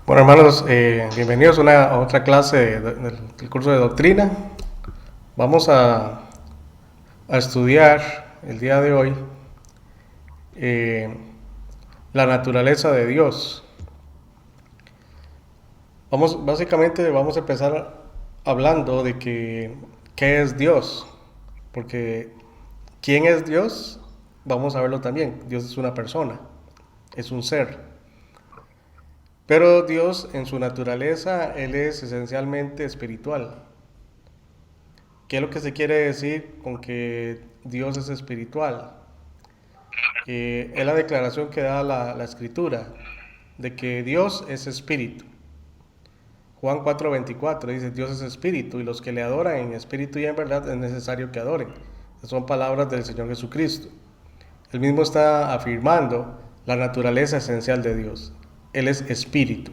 Bueno, hermanos, bienvenidos a otra clase del curso de doctrina. Vamos a estudiar el día de hoy eh, la naturaleza de Dios. Básicamente vamos a empezar hablando de qué es Dios, porque ¿quién es Dios? Vamos a verlo también. Dios es una persona, es un ser. Pero Dios en su naturaleza, Él es esencialmente espiritual. ¿Qué es lo que se quiere decir con que Dios es espiritual? Es la declaración que da la escritura de que Dios es espíritu. Juan 4:24 dice, Dios es espíritu y los que le adoran en espíritu y en verdad es necesario que adoren. Estas son palabras del Señor Jesucristo. Él mismo está afirmando la naturaleza esencial de Dios. Él es espíritu.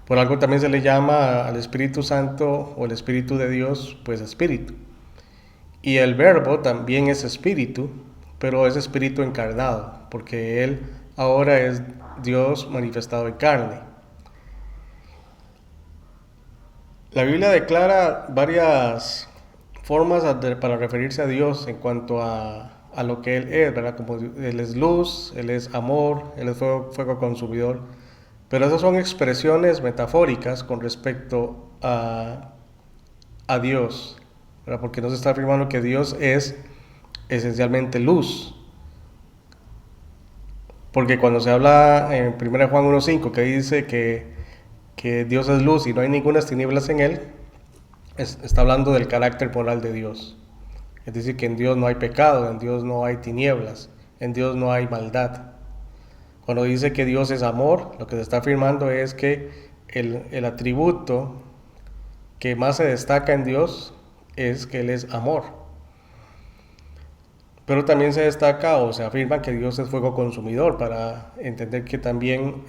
Por algo también se le llama al Espíritu Santo o el Espíritu de Dios, pues espíritu. Y el verbo también es espíritu, pero es espíritu encarnado, porque Él ahora es Dios manifestado en carne. La Biblia declara varias formas para referirse a Dios en cuanto a lo que Él es, ¿verdad? Como Él es luz, Él es amor, Él es fuego consumidor. Pero esas son expresiones metafóricas con respecto a Dios, ¿verdad? Porque nos está afirmando que Dios es esencialmente luz. Porque cuando se habla en 1 Juan 1:5 que dice que Dios es luz y no hay ninguna tinieblas en él, está hablando del carácter moral de Dios. Es decir, que en Dios no hay pecado, en Dios no hay tinieblas, en Dios no hay maldad. Cuando dice que Dios es amor, lo que se está afirmando es que el atributo que más se destaca en Dios es que Él es amor. Pero también se destaca o se afirma que Dios es fuego consumidor para entender que también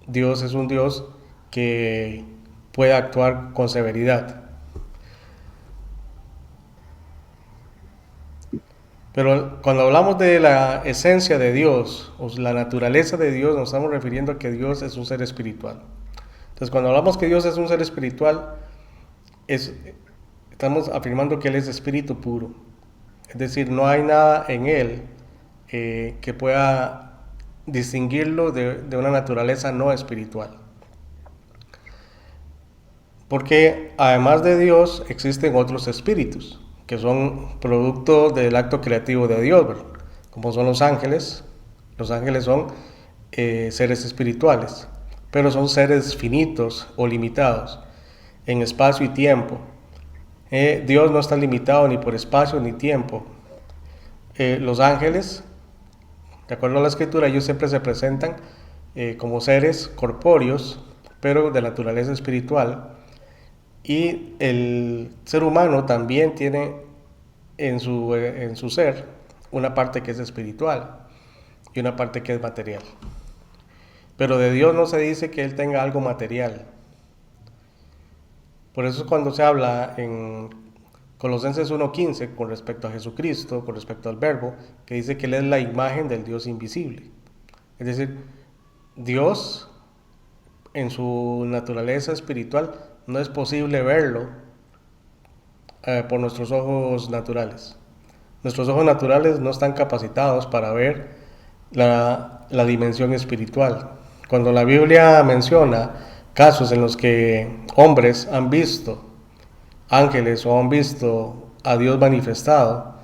Dios es un Dios que puede actuar con severidad. Pero cuando hablamos de la esencia de Dios o la naturaleza de Dios, nos estamos refiriendo a que Dios es un ser espiritual. Entonces, cuando hablamos que Dios es un ser espiritual, es, estamos afirmando que Él es espíritu puro. Es decir, no hay nada en Él que pueda distinguirlo de una naturaleza no espiritual. Porque además de Dios existen otros espíritus que son producto del acto creativo de Dios, ¿verdad? Como son los ángeles. Los ángeles son seres espirituales, pero son seres finitos o limitados en espacio y tiempo. Dios no está limitado ni por espacio ni tiempo. Los ángeles, de acuerdo a la escritura, ellos siempre se presentan como seres corpóreos, pero de naturaleza espiritual. Y el ser humano también tiene en su ser una parte que es espiritual y una parte que es material. Pero de Dios no se dice que Él tenga algo material. Por eso cuando se habla en Colosenses 1:15 con respecto a Jesucristo, con respecto al Verbo, que dice que Él es la imagen del Dios invisible. Es decir, Dios en su naturaleza espiritual no es posible verlo por nuestros ojos naturales. Nuestros ojos naturales no están capacitados para ver la dimensión espiritual. Cuando la Biblia menciona casos en los que hombres han visto ángeles o han visto a Dios manifestado,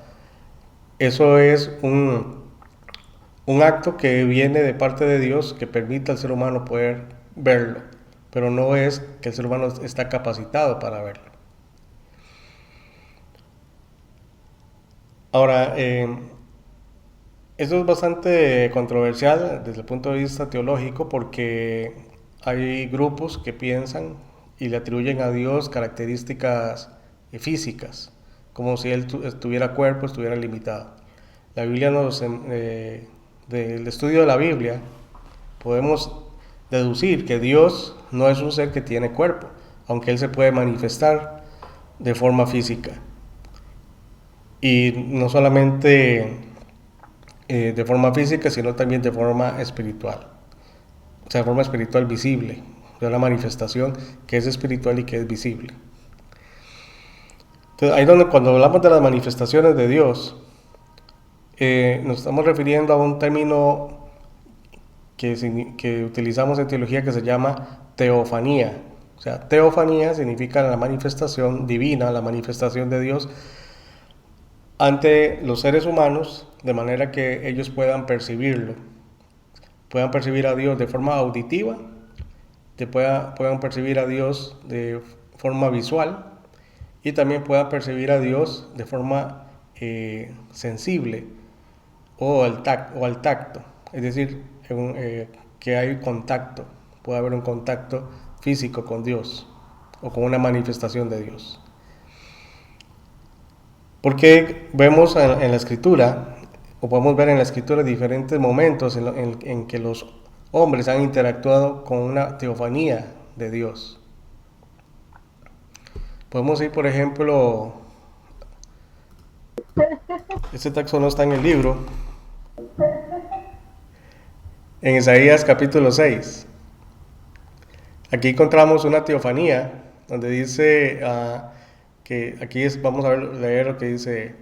eso es un acto que viene de parte de Dios que permite al ser humano poder verlo, pero no es que el ser humano está capacitado para verlo. Ahora, esto es bastante controversial desde el punto de vista teológico porque hay grupos que piensan y le atribuyen a Dios características físicas, como si Él estuviera cuerpo, estuviera limitado. La Biblia del estudio de la Biblia, podemos deducir que Dios no es un ser que tiene cuerpo, aunque Él se puede manifestar de forma física. Y no solamente de forma física, sino también de forma espiritual. o sea, de forma espiritual visible, de una manifestación que es espiritual y que es visible. Entonces, ahí donde cuando hablamos de las manifestaciones de Dios, nos estamos refiriendo a un término que utilizamos en teología que se llama teofanía. O sea, teofanía significa la manifestación divina, la manifestación de Dios ante los seres humanos, de manera que ellos puedan percibirlo, puedan percibir a Dios de forma auditiva, puedan percibir a Dios de forma visual y también puedan percibir a Dios de forma sensible o al tacto, es decir, que hay contacto, puede haber un contacto físico con Dios o con una manifestación de Dios. Porque vemos en la escritura, o podemos ver en la escritura diferentes momentos en que los hombres han interactuado con una teofanía de Dios. Podemos ir, por ejemplo, este texto no está en el libro, en Isaías capítulo 6. Aquí encontramos una teofanía donde dice que aquí vamos a leer lo que dice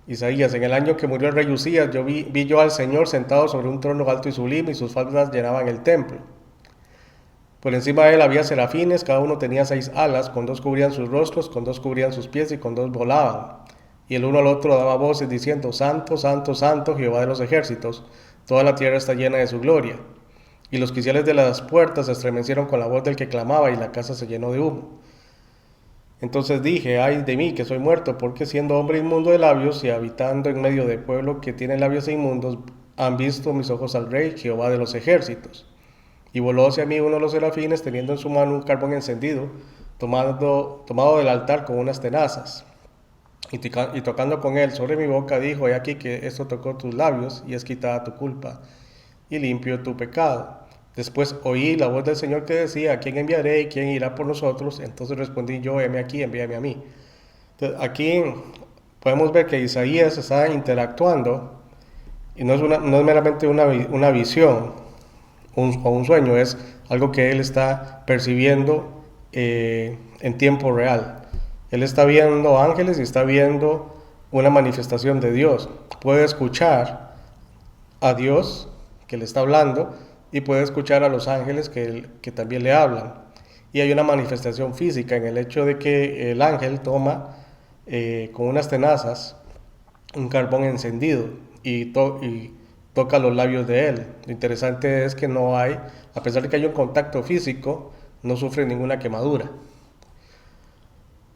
Isaías. En el año que murió el rey Usías, vi yo al Señor sentado sobre un trono alto y sublime, y sus faldas llenaban el templo. Por encima de él había serafines, cada uno tenía 6 alas, con 2 cubrían sus rostros, con 2 cubrían sus pies y con 2 volaban. Y el uno al otro daba voces diciendo: Santo, Santo, Santo, Jehová de los ejércitos, toda la tierra está llena de su gloria. Y los quiciales de las puertas se estremecieron con la voz del que clamaba, y la casa se llenó de humo. Entonces dije: ay de mí, que soy muerto, porque siendo hombre inmundo de labios y habitando en medio de pueblo que tiene labios inmundos, han visto mis ojos al Rey, Jehová de los ejércitos. Y voló hacia mí uno de los serafines, teniendo en su mano un carbón encendido, tomado del altar con unas tenazas. Y tocando con él sobre mi boca, dijo: he aquí que esto tocó tus labios, y es quitada tu culpa, y limpio tu pecado. Después oí la voz del Señor que decía: ¿a quién enviaré y quién irá por nosotros? Entonces respondí yo: heme aquí, envíame a mí. Entonces, aquí podemos ver que Isaías está interactuando, y no es meramente una visión o un sueño, es algo que él está percibiendo en tiempo real. Él está viendo ángeles y está viendo una manifestación de Dios. Puede escuchar a Dios que le está hablando, y puede escuchar a los ángeles que también le hablan. Y hay una manifestación física en el hecho de que el ángel toma con unas tenazas un carbón encendido y toca los labios de él. Lo interesante es que no hay, a pesar de que hay un contacto físico, no sufre ninguna quemadura.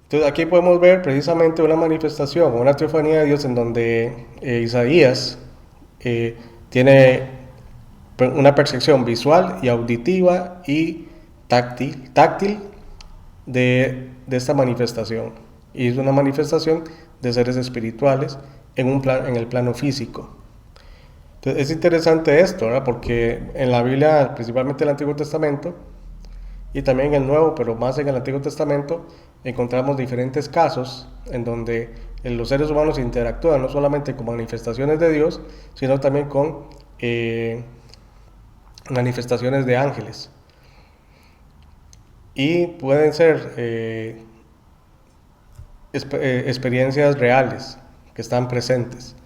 Entonces aquí podemos ver precisamente una manifestación, una teofanía de Dios en donde Isaías tiene una percepción visual y auditiva y táctil de esta manifestación. Y es una manifestación de seres espirituales en el plano físico. Entonces, es interesante esto, ¿verdad? Porque en la Biblia, principalmente en el Antiguo Testamento, y también en el Nuevo, pero más en el Antiguo Testamento, encontramos diferentes casos en donde los seres humanos interactúan no solamente con manifestaciones de Dios, sino también con manifestaciones de ángeles. Y pueden ser experiencias reales que están presentes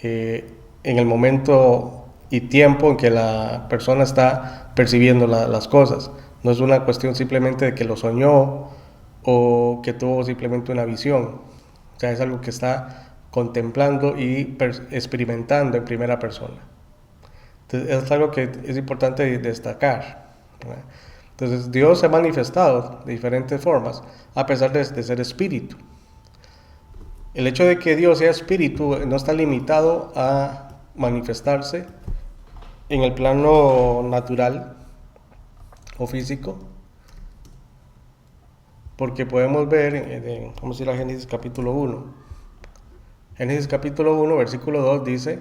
en el momento y tiempo en que la persona está percibiendo las cosas. No es una cuestión simplemente de que lo soñó o que tuvo simplemente una visión. O sea, es algo que está contemplando y experimentando en primera persona. Entonces, es algo que es importante destacar, ¿verdad? Entonces, Dios se ha manifestado de diferentes formas, a pesar de ser espíritu. El hecho de que Dios sea espíritu no está limitado a manifestarse en el plano natural o físico, porque podemos ver, vamos a ir a Génesis capítulo 1. Génesis capítulo 1, versículo 2 dice: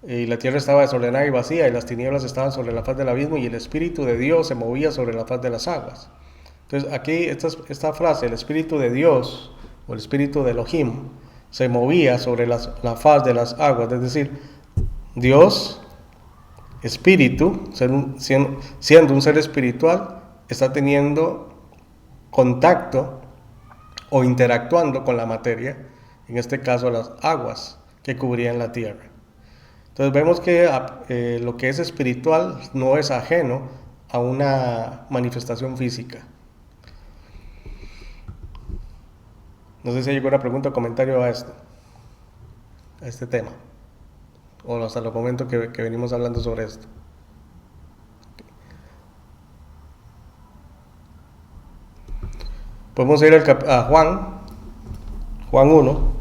y la tierra estaba desordenada y vacía, y las tinieblas estaban sobre la faz del abismo, y el Espíritu de Dios se movía sobre la faz de las aguas. Entonces aquí esta frase, el Espíritu de Dios, o el Espíritu de Elohim, se movía sobre la faz de las aguas, es decir, Dios espíritu, siendo un ser espiritual, está teniendo contacto o interactuando con la materia, en este caso las aguas que cubrían la tierra. Entonces vemos que lo que es espiritual no es ajeno a una manifestación física. No sé si hay alguna pregunta o comentario a esto, a este tema, o hasta el momento que venimos hablando sobre esto. Podemos ir a Juan 1,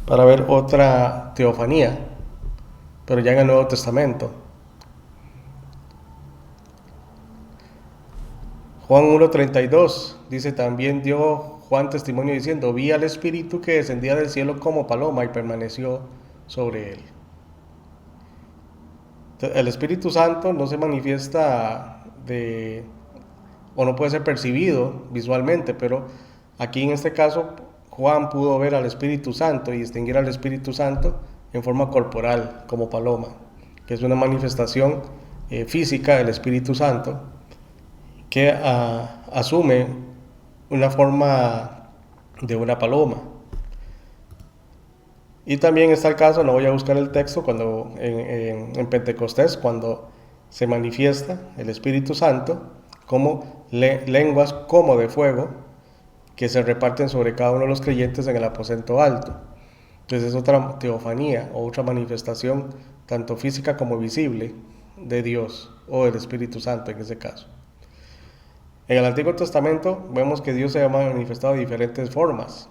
para ver otra teofanía, pero ya en el Nuevo Testamento. Juan 1:32 dice: también dio Juan testimonio diciendo: vi al Espíritu que descendía del cielo como paloma y permaneció sobre él. El Espíritu Santo no se manifiesta o no puede ser percibido visualmente, pero aquí en este caso Juan pudo ver al Espíritu Santo y distinguir al Espíritu Santo en forma corporal, como paloma, que es una manifestación física del Espíritu Santo que asume una forma de una paloma. Y también está el caso, no voy a buscar el texto, cuando en Pentecostés, cuando se manifiesta el Espíritu Santo como lenguas como de fuego que se reparten sobre cada uno de los creyentes en el aposento alto. Entonces es otra teofanía o otra manifestación tanto física como visible de Dios o del Espíritu Santo en ese caso. En el Antiguo Testamento vemos que Dios se ha manifestado de diferentes formas.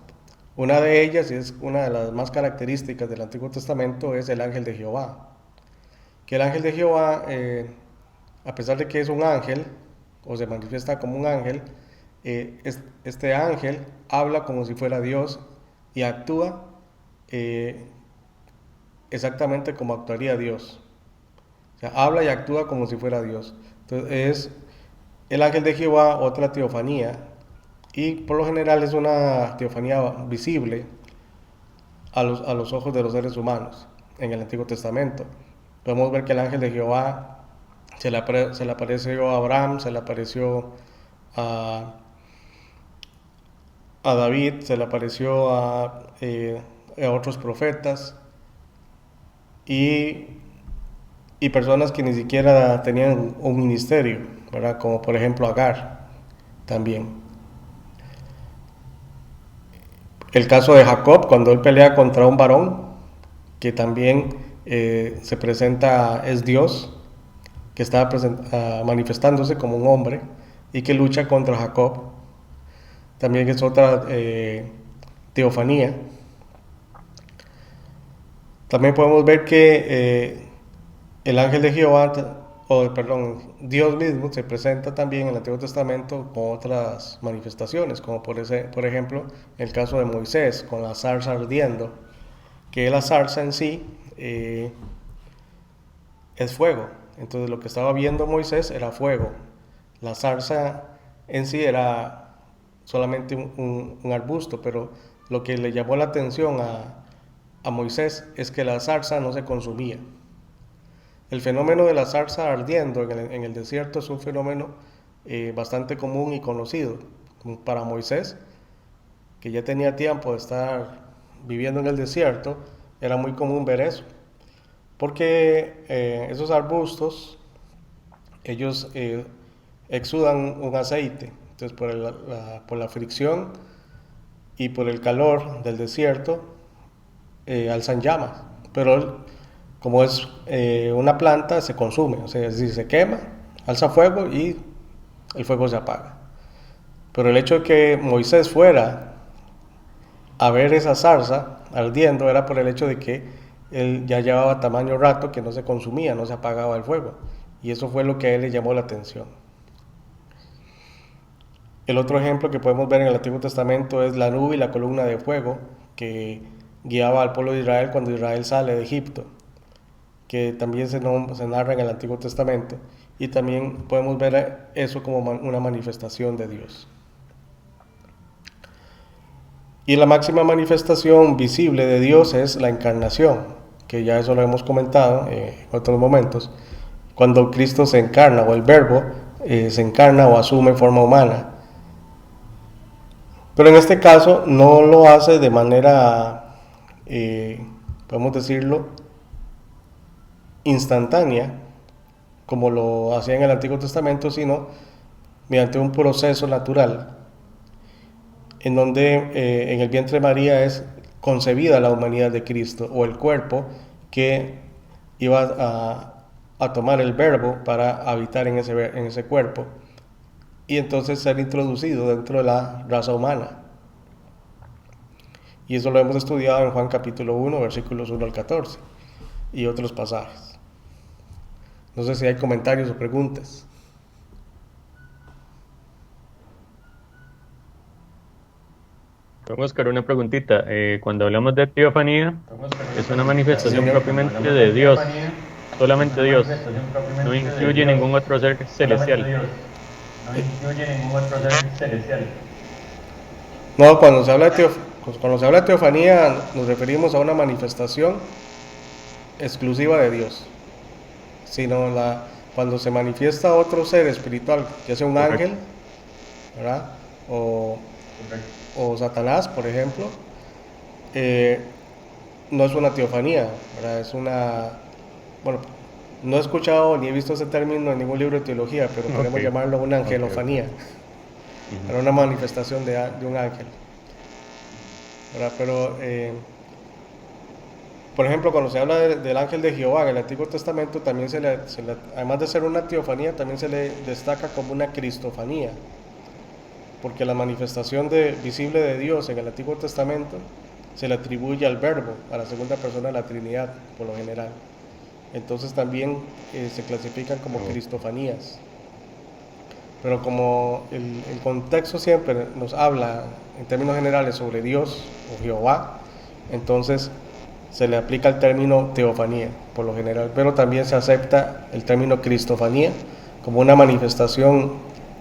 Una de ellas, y es una de las más características del Antiguo Testamento, es el ángel de Jehová. Que el ángel de Jehová, a pesar de que es un ángel, o se manifiesta como un ángel, este ángel habla como si fuera Dios y actúa exactamente como actuaría Dios. O sea, habla y actúa como si fuera Dios. Entonces es el ángel de Jehová, otra teofanía, y por lo general es una teofanía visible a los ojos de los seres humanos en el Antiguo Testamento. Podemos ver que el ángel de Jehová se le apareció a Abraham, se le apareció a David, se le apareció a otros profetas y personas que ni siquiera tenían un ministerio, ¿verdad? Como por ejemplo Agar también. El caso de Jacob, cuando él pelea contra un varón, que también se presenta, es Dios, que está manifestándose como un hombre y que lucha contra Jacob. También es otra teofanía. También podemos ver que el ángel de Jehová, Dios mismo se presenta también en el Antiguo Testamento con otras manifestaciones, como por ejemplo el caso de Moisés con la zarza ardiendo, que la zarza en sí es fuego. Entonces lo que estaba viendo Moisés era fuego. La zarza en sí era solamente un arbusto, pero lo que le llamó la atención a Moisés es que la zarza no se consumía. El fenómeno de la zarza ardiendo en el desierto es un fenómeno bastante común y conocido para Moisés, que ya tenía tiempo de estar viviendo en el desierto. Era muy común ver eso, porque esos arbustos, ellos exudan un aceite. Entonces por la fricción y por el calor del desierto alzan llamas, pero como es una planta, se consume, o sea, es decir, se quema, alza fuego y el fuego se apaga. Pero el hecho de que Moisés fuera a ver esa zarza ardiendo era por el hecho de que él ya llevaba tamaño rato que no se consumía, no se apagaba el fuego, y eso fue lo que a él le llamó la atención. El otro ejemplo que podemos ver en el Antiguo Testamento es la nube y la columna de fuego que guiaba al pueblo de Israel cuando Israel sale de Egipto, que también se narra en el Antiguo Testamento, y también podemos ver eso como una manifestación de Dios. Y la máxima manifestación visible de Dios es la encarnación, que ya eso lo hemos comentado en otros momentos, cuando Cristo se encarna o el Verbo se encarna o asume forma humana. Pero en este caso no lo hace de manera, podemos decirlo, instantánea, como lo hacía en el Antiguo Testamento, sino mediante un proceso natural, en donde en el vientre de María es concebida la humanidad de Cristo, o el cuerpo que iba a tomar el Verbo para habitar en ese cuerpo, y entonces ser introducido dentro de la raza humana. Y eso lo hemos estudiado en Juan capítulo 1, versículos 1 al 14, y otros pasajes. No sé si hay comentarios o preguntas. Don Oscar, una preguntita. Cuando hablamos de teofanía, es una manifestación propiamente de Dios, solamente Dios. No incluye ningún otro ser celestial. No, cuando se habla de teofanía nos referimos a una manifestación exclusiva de Dios, sino cuando se manifiesta otro ser espiritual, ya sea un Correcto. ángel, ¿verdad? O, o Satanás, por ejemplo, eh, no es una teofanía, ¿verdad? Bueno, no he escuchado ni he visto ese término en ningún libro de teología, pero Ok, podemos llamarlo una ok, ok. angelofanía, Ujú. era una manifestación de un ángel, ¿verdad? Pero, por ejemplo, cuando se habla del ángel de Jehová en el Antiguo Testamento, también además de ser una teofanía, también se le destaca como una cristofanía, porque la manifestación visible de Dios en el Antiguo Testamento se le atribuye al Verbo, a la segunda persona de la Trinidad, por lo general. Entonces también se clasifican como Oh, cristofanías. Pero como el contexto siempre nos habla en términos generales sobre Dios o Jehová, entonces se le aplica el término teofanía por lo general, pero también se acepta el término cristofanía como una manifestación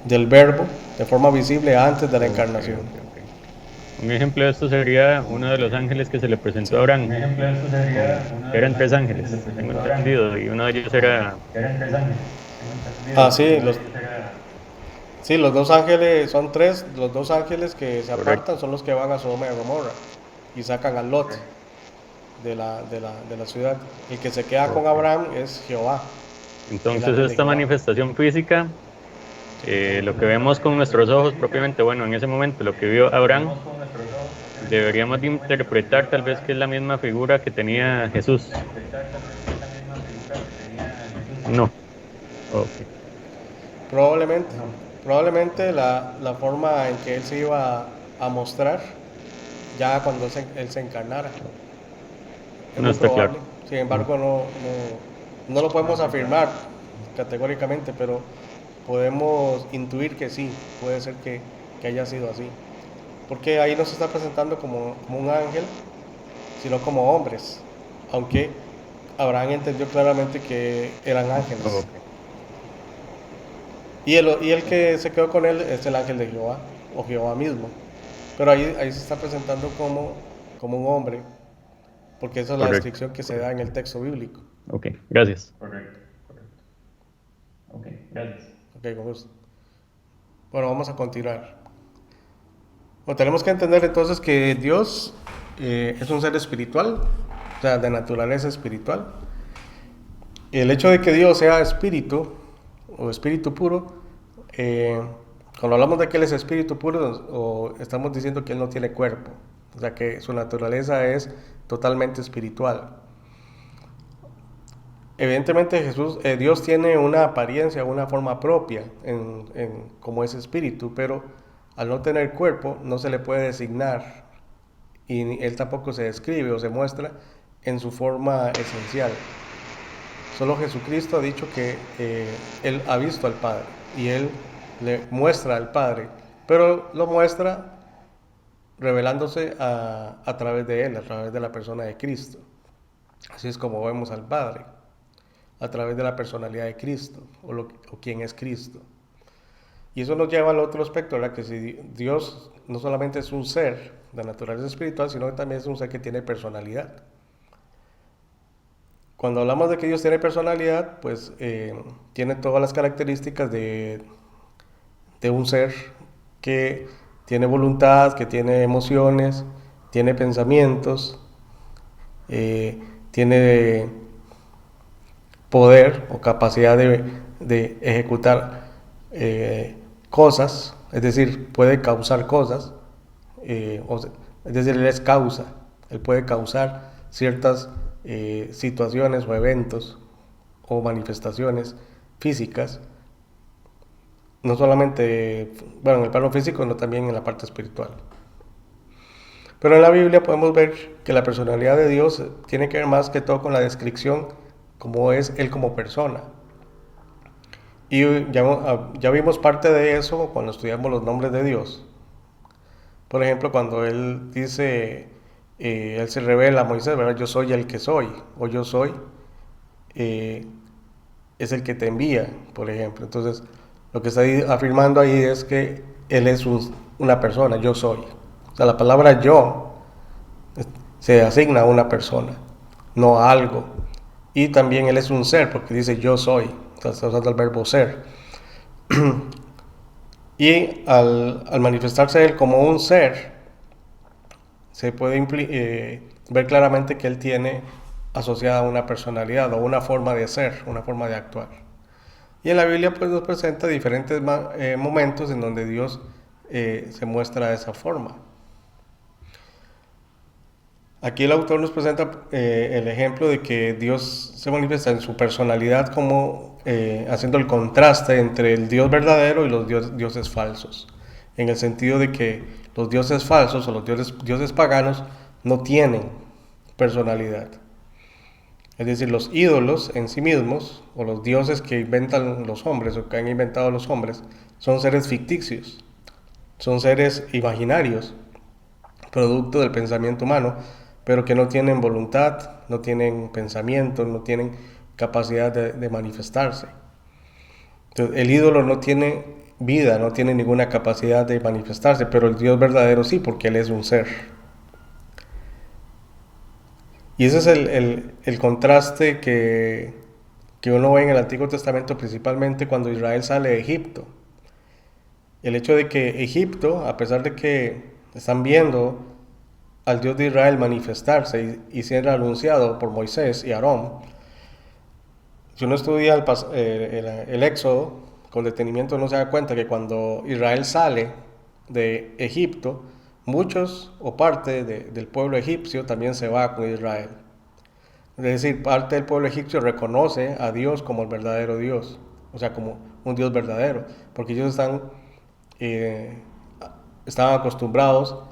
del Verbo de forma visible antes de la ok, encarnación. ok, ok. Un ejemplo de esto sería uno de los ángeles que se le presentó a Sí. Abraham, que eran tres ángeles, tengo entendido, y uno de ellos era... Ah, sí, sí, los dos ángeles, son tres, los dos ángeles que se Correcto. apartan son los que van a Sodoma y Gomorra y sacan a Lot de la ciudad. El que se queda con Ok. Abraham es Jehová, el Entonces ángel de esta Jehová. manifestación física, lo que vemos con nuestros ojos propiamente, bueno, en ese momento lo que vio Abraham, deberíamos de interpretar tal vez que es la misma figura que tenía Jesús. No, ok, Probablemente, probablemente la forma en que él se iba a mostrar ya cuando él se encarnara. Es no muy está claro. probable. Sin Ujú. embargo, no lo podemos afirmar categóricamente, pero podemos intuir que sí, puede ser que haya sido así. Porque ahí no se está presentando como un ángel, sino como hombres. Aunque Abraham entendió claramente que eran ángeles. Ok, Y el que se quedó con él es el ángel de Jehová, o Jehová mismo. Pero ahí se está presentando como un hombre, porque esa es la correcto, descripción que se da correcto. en el texto bíblico. Ok, gracias. Ok, con gusto. Bueno, vamos a continuar. Bueno, tenemos que entender entonces que Dios es un ser espiritual, o sea, de naturaleza espiritual. Y el hecho de que Dios sea espíritu o espíritu puro, eh, cuando hablamos de que Él es espíritu puro, o estamos diciendo que Él no tiene cuerpo, o sea que su naturaleza es totalmente espiritual. Evidentemente Dios tiene una apariencia, una forma propia como es espíritu, pero al no tener cuerpo no se le puede designar y Él tampoco se describe o se muestra en su forma esencial. Solo Jesucristo ha dicho que Él ha visto al Padre y Él le muestra al Padre, pero lo muestra revelándose a través de Él, a través de la persona de Cristo. Así es como vemos al Padre, a través de la personalidad de Cristo o quién es Cristo. Y eso nos lleva al otro aspecto, ¿verdad? Que si Dios no solamente es un ser de naturaleza espiritual, sino que también es un ser que tiene personalidad. Cuando hablamos de que Dios tiene personalidad, pues tiene todas las características de un ser que tiene voluntad, que tiene emociones, tiene pensamientos, tiene poder o capacidad de ejecutar cosas, es decir, puede causar cosas, es decir, él es causa, él puede causar ciertas situaciones o eventos o manifestaciones físicas, no solamente, bueno, en el plano físico, sino también en la parte espiritual. Pero en la Biblia podemos ver que la personalidad de Dios tiene que ver más que todo con la descripción como es Él como persona. Y ya vimos parte de eso cuando estudiamos los nombres de Dios. Por ejemplo, cuando Él dice, Él se revela a Moisés, ¿verdad? Yo soy el que soy, o yo soy, eh, es el que te envía, por ejemplo. Entonces, lo que está afirmando ahí es que Él es una persona, yo soy. O sea, la palabra yo se asigna a una persona, no a algo. Y también Él es un ser, porque dice yo soy. Entonces, está usando el verbo ser. Y al manifestarse Él como un ser, se puede ver claramente que Él tiene asociada una personalidad o una forma de ser, una forma de actuar. Y en la Biblia pues nos presenta diferentes momentos en donde Dios se muestra de esa forma. Aquí el autor nos presenta el ejemplo de que Dios se manifiesta en su personalidad como haciendo el contraste entre el Dios verdadero y los dioses falsos. En el sentido de que los dioses falsos o los dioses paganos no tienen personalidad. Es decir, los ídolos en sí mismos, o los dioses que inventan los hombres o que han inventado los hombres, son seres ficticios, son seres imaginarios, producto del pensamiento humano, pero que no tienen voluntad, no tienen pensamiento, no tienen capacidad de manifestarse. Entonces, el ídolo no tiene vida, no tiene ninguna capacidad de manifestarse, pero el Dios verdadero sí, porque Él es un ser. Y ese es el contraste que uno ve en el Antiguo Testamento, principalmente cuando Israel sale de Egipto. El hecho de que Egipto, a pesar de que están viendo al Dios de Israel manifestarse y ser anunciado por Moisés y Aarón, si uno estudia el Éxodo con detenimiento, uno se da cuenta que cuando Israel sale de Egipto, muchos o parte del pueblo egipcio también se va con Israel. Es decir, parte del pueblo egipcio reconoce a Dios como el verdadero Dios, o sea, como un Dios verdadero, porque ellos estaban acostumbrados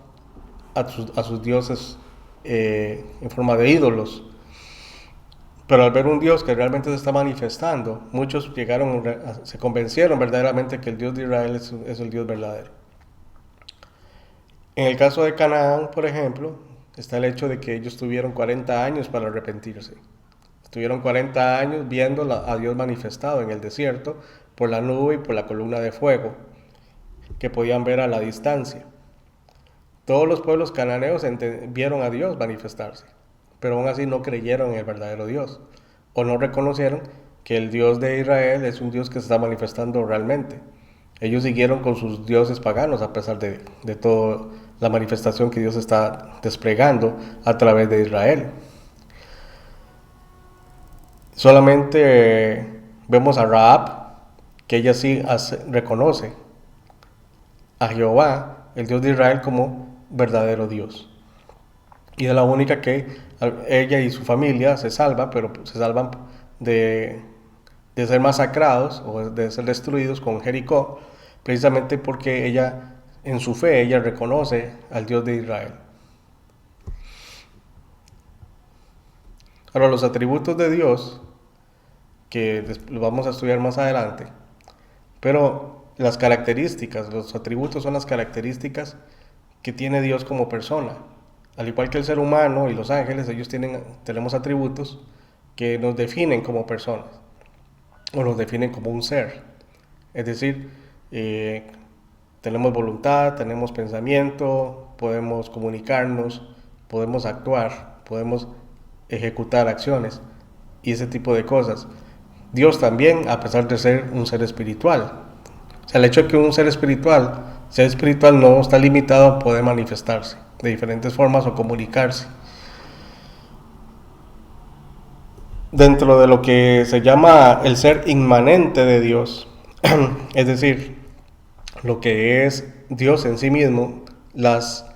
a sus dioses en forma de ídolos. Pero al ver un Dios que realmente se está manifestando, muchos se convencieron verdaderamente que el Dios de Israel es el Dios verdadero. En el caso de Canaán, por ejemplo, está el hecho de que ellos tuvieron 40 años para arrepentirse. Estuvieron 40 años viendo a Dios manifestado en el desierto por la nube y por la columna de fuego que podían ver a la distancia. Todos los pueblos cananeos vieron a Dios manifestarse, pero aún así no creyeron en el verdadero Dios o no reconocieron que el Dios de Israel es un Dios que se está manifestando realmente. Ellos siguieron con sus dioses paganos a pesar de toda la manifestación que Dios está desplegando a través de Israel. Solamente vemos a Rahab, que ella sí reconoce a Jehová, el Dios de Israel, como verdadero Dios. Y es la única que ella y su familia se salvan, pero se salvan de ser masacrados o de ser destruidos con Jericó, precisamente porque ella, en su fe, ella reconoce al Dios de Israel. Ahora, los atributos de Dios, que los vamos a estudiar más adelante, pero las características, los atributos son las características que tiene Dios como persona. Al igual que el ser humano y los ángeles, tenemos atributos que nos definen como personas o nos definen como un ser. Es decir, tenemos voluntad, tenemos pensamiento, podemos comunicarnos, podemos actuar, podemos ejecutar acciones y ese tipo de cosas. Dios también, a pesar de ser un ser espiritual. O sea, el hecho de que un ser espiritual no está limitado a poder manifestarse de diferentes formas o comunicarse. Dentro de lo que se llama el ser inmanente de Dios, es decir, lo que es Dios en sí mismo, las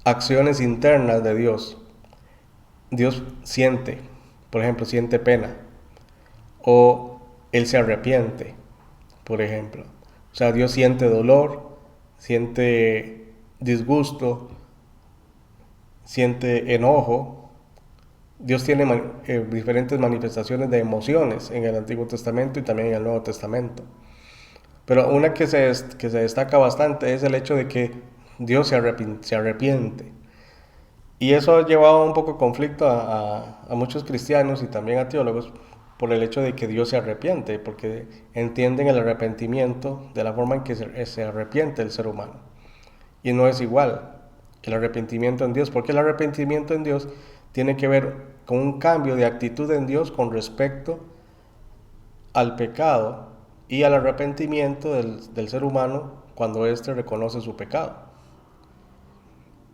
acciones internas de Dios. Dios siente, por ejemplo, siente pena, o Él se arrepiente, por ejemplo. O sea, Dios siente dolor, siente disgusto, siente enojo. Dios tiene diferentes manifestaciones de emociones en el Antiguo Testamento y también en el Nuevo Testamento. Pero una que se destaca bastante es el hecho de que Dios se arrepiente. Y eso ha llevado un poco de conflicto a muchos cristianos y también a teólogos por el hecho de que Dios se arrepiente, porque entienden el arrepentimiento de la forma en que se arrepiente el ser humano. Y no es igual el arrepentimiento en Dios, porque el arrepentimiento en Dios tiene que ver con un cambio de actitud en Dios con respecto al pecado y al arrepentimiento del ser humano cuando éste reconoce su pecado.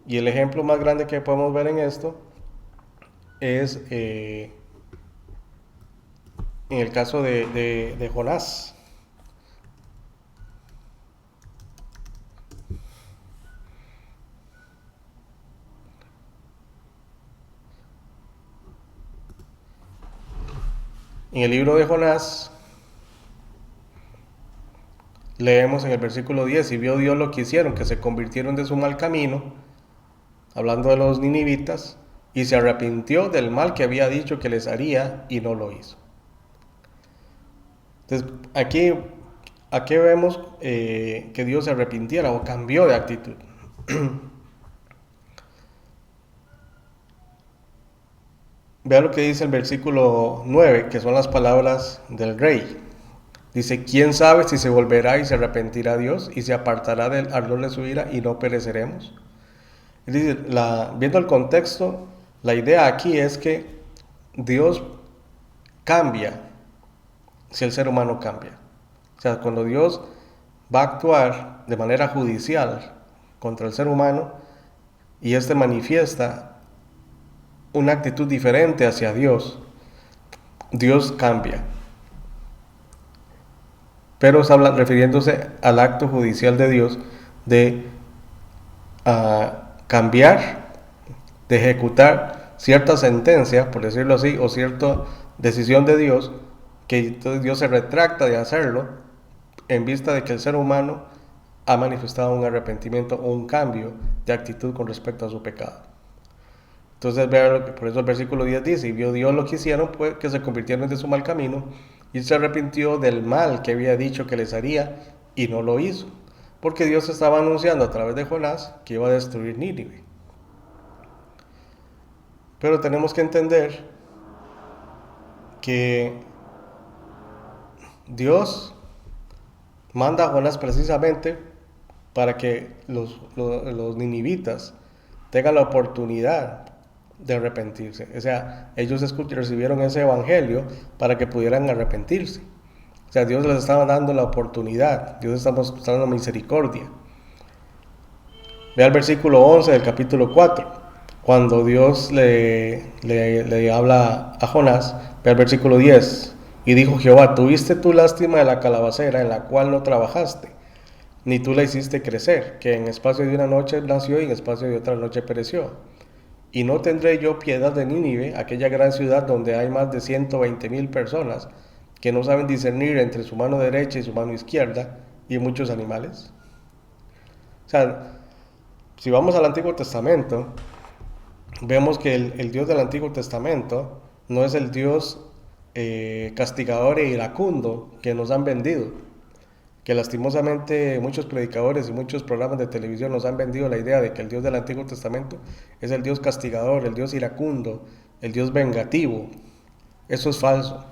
Y el ejemplo más grande que podemos ver en esto es en el caso de Jonás. En el libro de Jonás leemos en el versículo 10, y vio Dios lo que hicieron, que se convirtieron de su mal camino, hablando de los ninivitas, y se arrepintió del mal que había dicho que les haría y no lo hizo. Entonces, aquí vemos que Dios se arrepintiera o cambió de actitud. Vea lo que dice el versículo 9, que son las palabras del rey. Dice, ¿quién sabe si se volverá y se arrepentirá Dios y se apartará del ardor de su ira y no pereceremos? Es decir, viendo el contexto, la idea aquí es que Dios cambia si el ser humano cambia. O sea, cuando Dios va a actuar de manera judicial contra el ser humano y éste manifiesta una actitud diferente hacia Dios, Dios cambia. Pero está refiriéndose al acto judicial de Dios de cambiar, de ejecutar cierta sentencia, por decirlo así, o cierta decisión de Dios, que entonces Dios se retracta de hacerlo en vista de que el ser humano ha manifestado un arrepentimiento o un cambio de actitud con respecto a su pecado. Entonces, vean, por eso el versículo 10 dice, y vio Dios lo que hicieron, pues que se convirtieron de su mal camino, y se arrepintió del mal que había dicho que les haría, y no lo hizo, porque Dios estaba anunciando a través de Jonás que iba a destruir Nínive. Pero tenemos que entender que Dios manda a Jonás precisamente para que los ninivitas tengan la oportunidad de arrepentirse. O sea, ellos recibieron ese evangelio para que pudieran arrepentirse. O sea, Dios les estaba dando la oportunidad, Dios estaba mostrando misericordia. Ve al versículo 11 del capítulo 4, cuando Dios le habla a Jonás. Ve al versículo 10, y dijo Jehová, ¿tuviste tú lástima de la calabacera en la cual no trabajaste, ni tú la hiciste crecer, que en espacio de una noche nació y en espacio de otra noche pereció? Y no tendré yo piedad de Nínive, aquella gran ciudad donde hay más de 120,000 personas que no saben discernir entre su mano derecha y su mano izquierda, y muchos animales. O sea, si vamos al Antiguo Testamento, vemos que el Dios del Antiguo Testamento no es el Dios castigador e iracundo que nos han vendido, que lastimosamente muchos predicadores y muchos programas de televisión nos han vendido la idea de que el Dios del Antiguo Testamento es el Dios castigador, el Dios iracundo, el Dios vengativo. Eso es falso.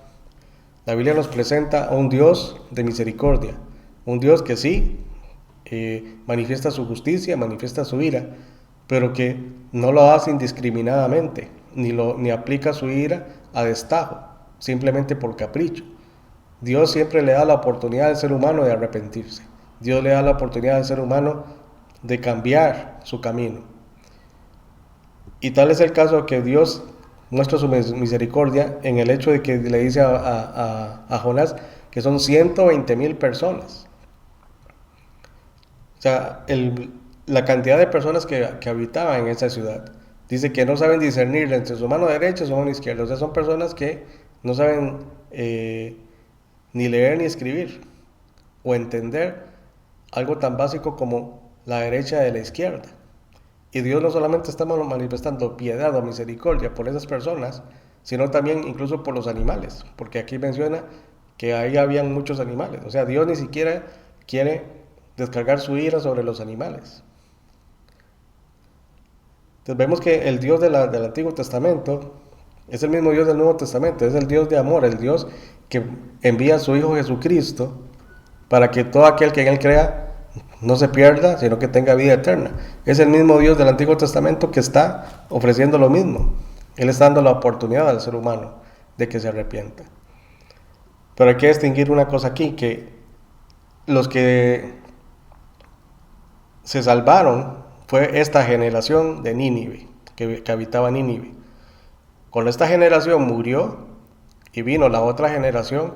La Biblia nos presenta a un Dios de misericordia, un Dios que sí manifiesta su justicia, manifiesta su ira, pero que no lo hace indiscriminadamente, ni aplica su ira a destajo, simplemente por capricho. Dios siempre le da la oportunidad al ser humano de arrepentirse. Dios le da la oportunidad al ser humano de cambiar su camino. Y tal es el caso que Dios muestra su misericordia en el hecho de que le dice a Jonás que son 120,000 personas. O sea, la cantidad de personas que habitaban en esa ciudad. Dice que no saben discernir entre su mano derecha y su mano izquierda. O sea, son personas que no saben ni leer ni escribir o entender algo tan básico como la derecha de la izquierda. Y Dios no solamente está manifestando piedad o misericordia por esas personas, sino también incluso por los animales, porque aquí menciona que ahí habían muchos animales. O sea, Dios ni siquiera quiere descargar su ira sobre los animales. Entonces vemos que el Dios del Antiguo Testamento es el mismo Dios del Nuevo Testamento, es el Dios de amor, el Dios que envía a su Hijo Jesucristo para que todo aquel que en Él crea no se pierda, sino que tenga vida eterna. Es el mismo Dios del Antiguo Testamento que está ofreciendo lo mismo. Él está dando la oportunidad al ser humano de que se arrepienta. Pero hay que distinguir una cosa aquí, que los que se salvaron fue esta generación de Nínive, que habitaba Nínive. Cuando esta generación murió y vino la otra generación,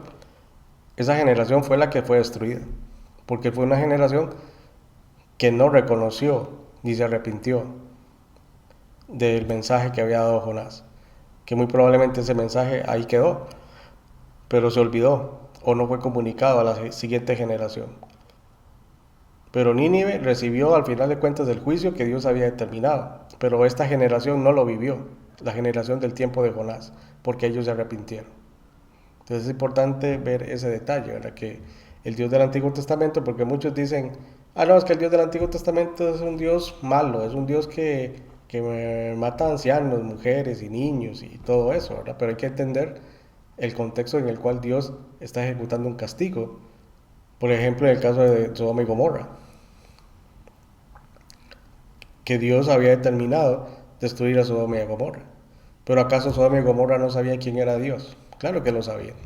esa generación fue la que fue destruida, porque fue una generación que no reconoció ni se arrepintió del mensaje que había dado Jonás, que muy probablemente ese mensaje ahí quedó, pero se olvidó o no fue comunicado a la siguiente generación. Pero Nínive recibió al final de cuentas el juicio que Dios había determinado, pero esta generación no lo vivió, la generación del tiempo de Jonás, porque ellos se arrepintieron. Entonces es importante ver ese detalle, ¿verdad? Que el Dios del Antiguo Testamento, porque muchos dicen, no, es que el Dios del Antiguo Testamento es un Dios malo, es un Dios que mata ancianos, mujeres y niños y todo eso, ¿verdad? Pero hay que entender el contexto en el cual Dios está ejecutando un castigo. Por ejemplo, en el caso de Sodoma y Gomorra, que Dios había determinado destruir a Sodoma y a Gomorra. Pero ¿acaso Sodoma y Gomorra no sabían quién era Dios? Claro que lo sabían.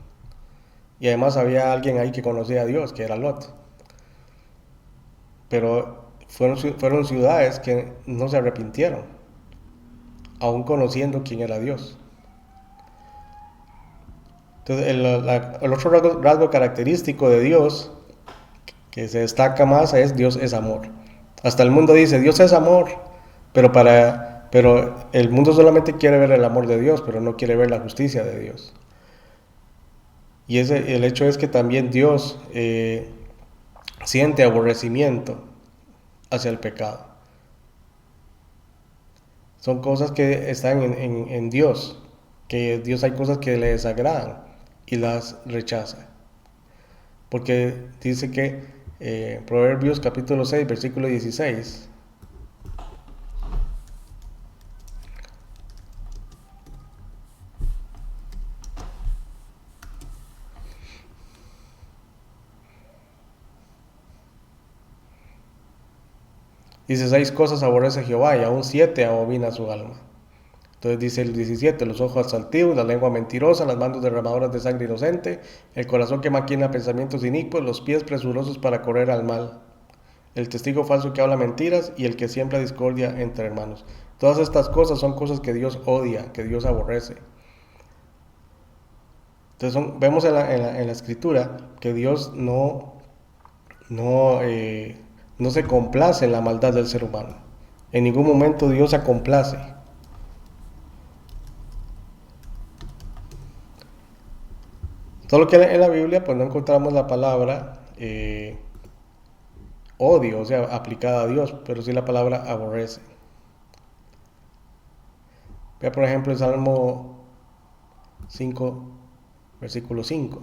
Y además había alguien ahí que conocía a Dios, que era Lot. Pero fueron ciudades que no se arrepintieron, aún conociendo quién era Dios. Entonces, el otro rasgo característico de Dios que se destaca más es Dios es amor. Hasta el mundo dice Dios es amor, pero el mundo solamente quiere ver el amor de Dios, pero no quiere ver la justicia de Dios. Y el hecho es que también Dios siente aborrecimiento hacia el pecado. Son cosas que están en Dios, que Dios hay cosas que le desagradan y las rechaza. Porque dice que Proverbios capítulo 6, versículo 16, dice 6 cosas aborrece Jehová y aún 7 abomina su alma. Entonces dice el 17, los ojos altivos, la lengua mentirosa, las manos derramadoras de sangre inocente, el corazón que maquina pensamientos inicuos, los pies presurosos para correr al mal, el testigo falso que habla mentiras y el que siembra discordia entre hermanos. Todas estas cosas son cosas que Dios odia, que Dios aborrece. Entonces vemos en la escritura que Dios no se complace en la maldad del ser humano. En ningún momento Dios se complace. Solo que en la Biblia pues no encontramos la palabra odio, o sea, aplicada a Dios, pero sí la palabra aborrece. Vea por ejemplo el Salmo 5, versículo 5.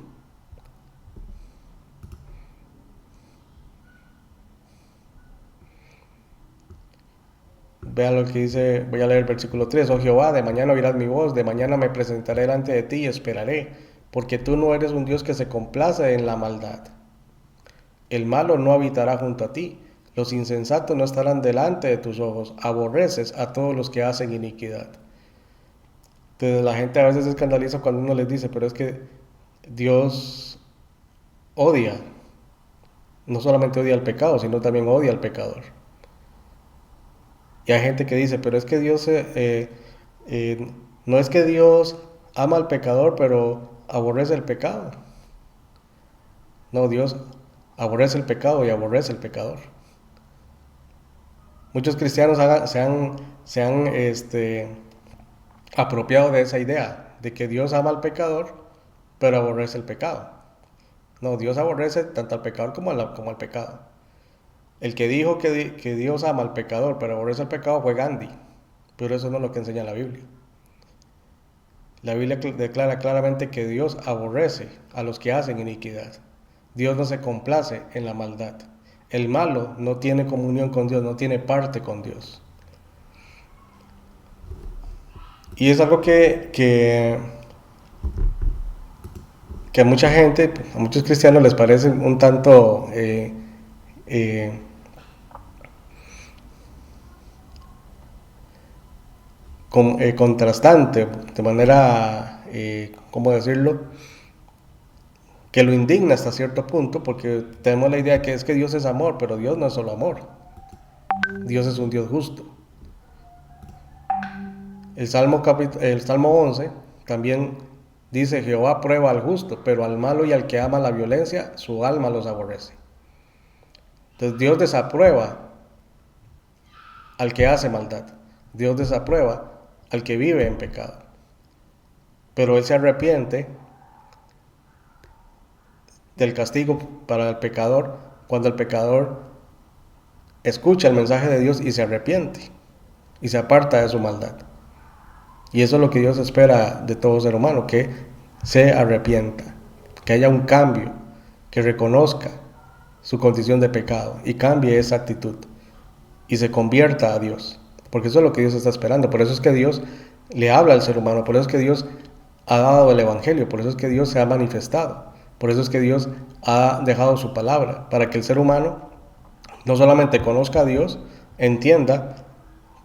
Vea lo que dice, voy a leer el versículo 3. Oh Jehová, de mañana oirás mi voz, de mañana me presentaré delante de ti y esperaré, porque tú no eres un Dios que se complace en la maldad. El malo no habitará junto a ti, los insensatos no estarán delante de tus ojos, aborreces a todos los que hacen iniquidad. Entonces la gente a veces se escandaliza cuando uno les dice, pero es que Dios odia, no solamente odia al pecado, sino también odia al pecador. Y hay gente que dice, pero es que Dios, no es que Dios ama al pecador, pero aborrece el pecado. No, Dios aborrece el pecado y aborrece el pecador. Muchos cristianos se han apropiado de esa idea, de que Dios ama al pecador, pero aborrece el pecado. No, Dios aborrece tanto al pecador como al pecado. El que dijo que Dios ama al pecador, pero aborrece al pecado fue Gandhi, pero eso no es lo que enseña la Biblia. La Biblia declara claramente que Dios aborrece a los que hacen iniquidad. Dios no se complace en la maldad. El malo no tiene comunión con Dios, no tiene parte con Dios. Y es algo que a mucha gente, a muchos cristianos les parece un tanto eh, contrastante, de manera, ¿cómo decirlo? Que lo indigna hasta cierto punto, porque tenemos la idea que es que Dios es amor, pero Dios no es solo amor. Dios es un Dios justo. El Salmo 11 también dice: Jehová prueba al justo, pero al malo y al que ama la violencia, su alma los aborrece. Entonces Dios desaprueba al que hace maldad. Dios desaprueba al que vive en pecado. Pero Él se arrepiente del castigo para el pecador cuando el pecador escucha el mensaje de Dios y se arrepiente y se aparta de su maldad. Y eso es lo que Dios espera de todo ser humano, que se arrepienta, que haya un cambio, que reconozca su condición de pecado y cambie esa actitud y se convierta a Dios, porque eso es lo que Dios está esperando. Por eso es que Dios le habla al ser humano, por eso es que Dios ha dado el Evangelio, por eso es que Dios se ha manifestado, por eso es que Dios ha dejado su palabra, para que el ser humano no solamente conozca a Dios, entienda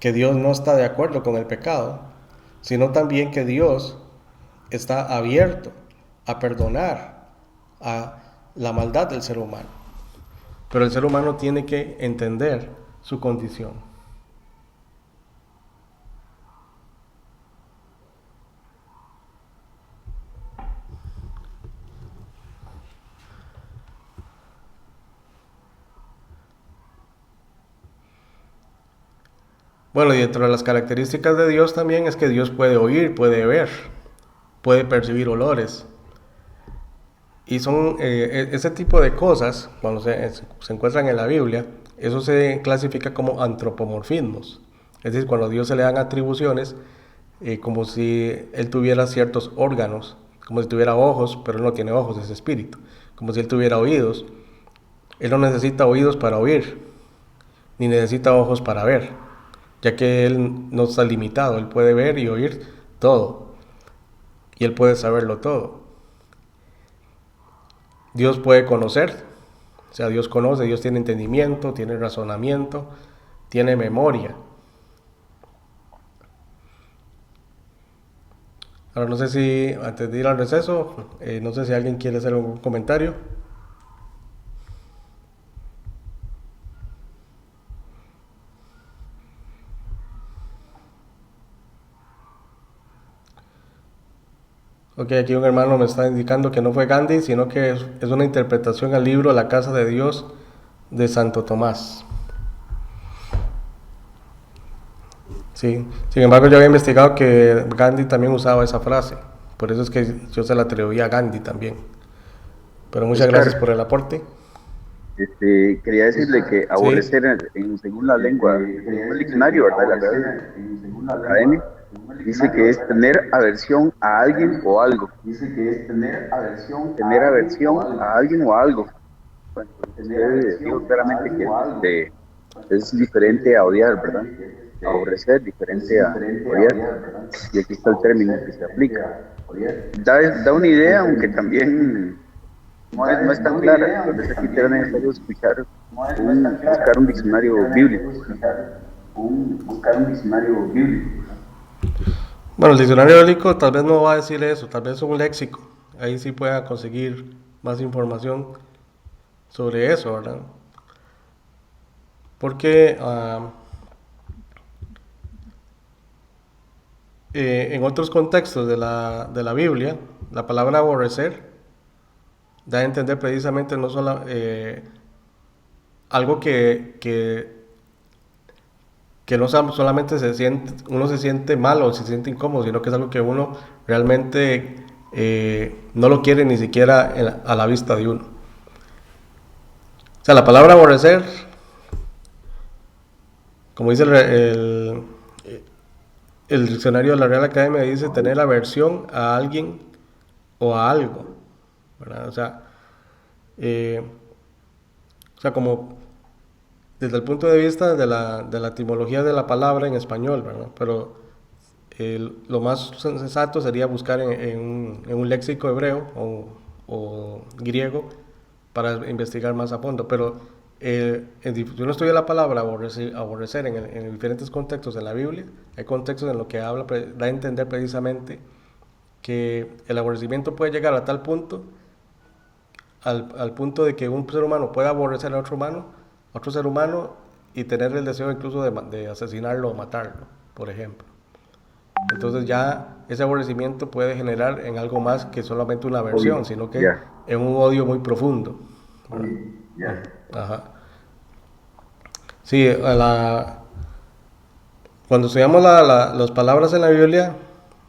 que Dios no está de acuerdo con el pecado, sino también que Dios está abierto a perdonar a la maldad del ser humano. Pero el ser humano tiene que entender su condición. Bueno, y dentro de las características de Dios también es que Dios puede oír, puede ver, puede percibir olores. Y son ese tipo de cosas, cuando se encuentran en la Biblia, eso se clasifica como antropomorfismos. Es decir, cuando a Dios se le dan atribuciones, como si Él tuviera ciertos órganos, como si tuviera ojos, pero Él no tiene ojos, es espíritu. Como si Él tuviera oídos. Él no necesita oídos para oír, ni necesita ojos para ver, ya que Él no está limitado, Él puede ver y oír todo, y Él puede saberlo todo. Dios puede conocer, o sea, Dios conoce, Dios tiene entendimiento, tiene razonamiento, tiene memoria. Ahora no sé si, antes de ir al receso, no sé si alguien quiere hacer algún comentario. Ok, aquí un hermano me está indicando que no fue Gandhi, sino que es una interpretación al libro La Casa de Dios de Santo Tomás. Sí, sin embargo yo había investigado que Gandhi también usaba esa frase, por eso es que yo se la atribuía a Gandhi también. Pero muchas gracias Oscar, por el aporte. quería decirle que Sí, aborrecer, según la lengua, según el diccionario, ¿verdad? La Real Academia, dice que es tener aversión a alguien o algo. Tener aversión a alguien o a algo. Bueno, usted dijo claramente que es diferente a odiar, ¿verdad? Aborrecer, diferente a odiar. Y aquí está el término que se aplica. Da una idea, aunque también no es tan clara. Tal vez aquí será necesario buscar un diccionario bíblico. Bueno, el diccionario bíblico tal vez no va a decir eso, tal vez un léxico. Ahí sí pueda conseguir más información sobre eso, ¿verdad? Porque en otros contextos de la Biblia, la palabra aborrecer da a entender precisamente no solo algo que no solamente uno se siente mal o se siente incómodo, sino que es algo que uno realmente no lo quiere ni siquiera a la vista de uno. O sea, la palabra aborrecer, como dice el diccionario de la Real Academia, dice tener aversión a alguien o a algo, ¿verdad? Eh, o sea, como desde el punto de vista de la etimología de la palabra en español, ¿verdad? Pero lo más sensato sería buscar en un léxico hebreo o griego para investigar más a fondo. Pero yo no estudio la palabra aborrecer en diferentes contextos en la Biblia. Hay contextos en los que da a entender precisamente que el aborrecimiento puede llegar a tal punto, al punto de que un ser humano pueda aborrecer a otro ser humano y tener el deseo incluso de asesinarlo o matarlo, por ejemplo. Entonces ya ese aborrecimiento puede generar en algo más que solamente una aversión, sino que en un odio muy profundo. Ajá. Sí, cuando estudiamos las palabras en la Biblia,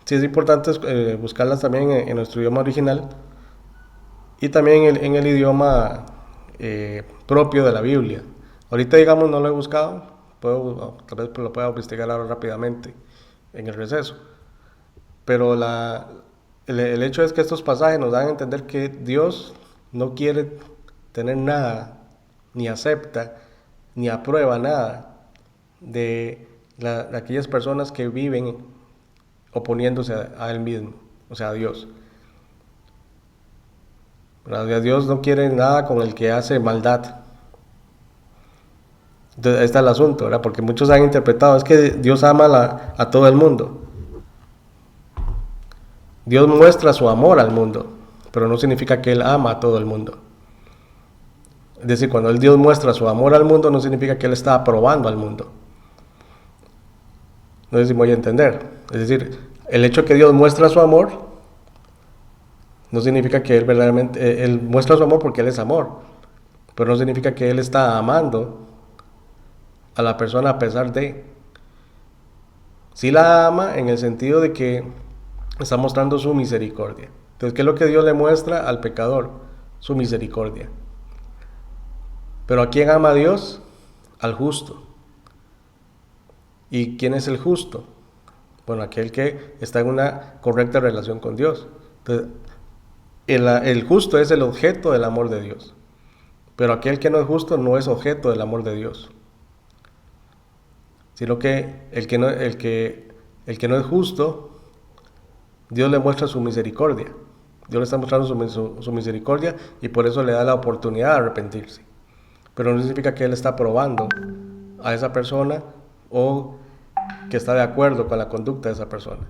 sí es importante buscarlas también en nuestro idioma original y también en el idioma propio de la Biblia. Ahorita, digamos, no lo he buscado, tal vez lo pueda investigar ahora rápidamente en el receso. Pero el hecho es que estos pasajes nos dan a entender que Dios no quiere tener nada, ni acepta, ni aprueba nada de aquellas personas que viven oponiéndose a Él mismo, o sea, a Dios. Dios no quiere nada con el que hace maldad. Entonces, ahí está el asunto, ¿verdad? Porque muchos han interpretado, es que Dios ama a todo el mundo. Dios muestra su amor al mundo, pero no significa que Él ama a todo el mundo. Es decir, cuando Dios muestra su amor al mundo, no significa que Él está aprobando al mundo. No sé si me voy a entender. Es decir, el hecho de que Dios muestra su amor, no significa que Él verdaderamente, Él muestra su amor porque Él es amor, pero no significa que Él está amando a la persona a pesar de. Sí la ama en el sentido de que está mostrando su misericordia. Entonces, ¿qué es lo que Dios le muestra al pecador? Su misericordia. Pero ¿a quién ama Dios? Al justo. ¿Y quién es el justo? Bueno, aquel que está en una correcta relación con Dios. Entonces, el justo es el objeto del amor de Dios. Pero aquel que no es justo no es objeto del amor de Dios. Sino que el que no es justo, Dios le muestra su misericordia. Dios le está mostrando su misericordia y por eso le da la oportunidad de arrepentirse. Pero no significa que Él está aprobando a esa persona o que está de acuerdo con la conducta de esa persona.